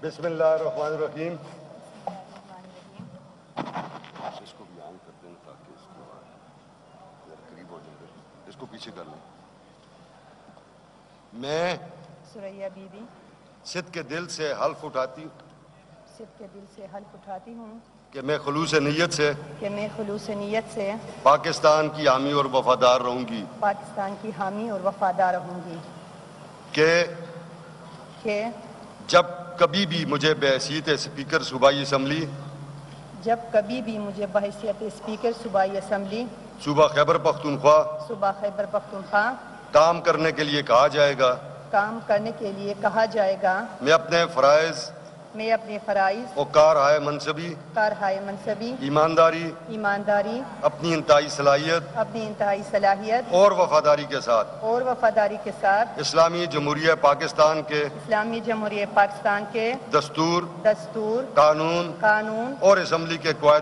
بسم اللہ الرحمن الرحیم. اس کو بھی آن کر دیں تاکہ اس کو قریب ہو جائے. اس کو پیچھے کر لیں. میں سریا بی بی صدق کے دل سے حلف اٹھاتی ہوں صدق کے دل سے حلف اٹھاتی ہوں کہ میں خلوص نیت سے پاکستان کی حامی اور وفادار رہوں گی. پاکستان کی حامی اور وفادار رہوں گی. کہ جب کبھی بھی مجھے بحیثیت اسپیکر صوبائی اسمبلی صوبائی اسمبلی صوبہ خیبر پختونخوا کام کرنے کے لیے کہا جائے گا میں اپنے فرائض و کارہائے منصبی ایمانداری اپنی انتہائی صلاحیت اور وفاداری کے ساتھ اسلامی جمہوریہ پاکستان کے دستور قانون اور اسمبلی کے قواعد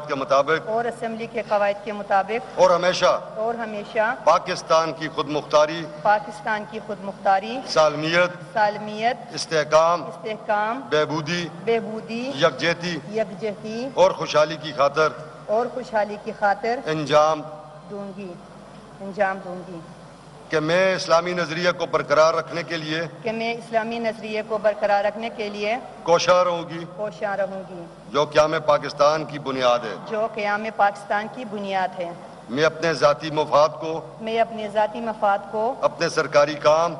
کے مطابق اور ہمیشہ پاکستان کی خود مختاری سالمیت استحکام بہبودی یکجہتی اور خوشحالی کی خاطر انجام دوں گی. کہ میں اسلامی نظریے کو برقرار رکھنے کے لیے کوشاں رہوں گی جو قیام پاکستان کی بنیاد ہے. میں اپنے ذاتی مفاد کو اپنے سرکاری کام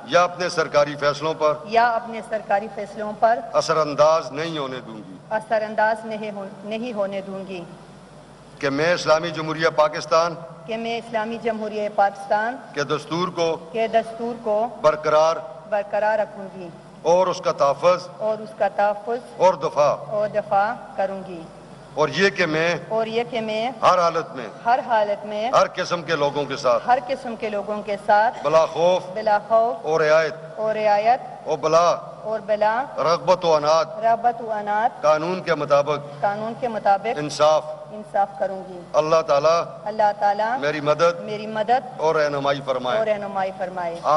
یا اپنے سرکاری فیصلوں پر اثر انداز نہیں ہونے دوں گی. کہ میں اسلامی جمہوریہ پاکستان کے دستور کو برقرار رکھوں گی اور اس کا تحفظ اور دفاع کروں گی. اور یہ کہ میں ہر حالت میں ہر قسم کے لوگوں کے ساتھ بلا خوف اور رعایت اور بلا رغبت و عناد قانون کے مطابق انصاف کروں گی. اللہ تعالیٰ میری مدد اور رہنمائی فرمائے. آمین.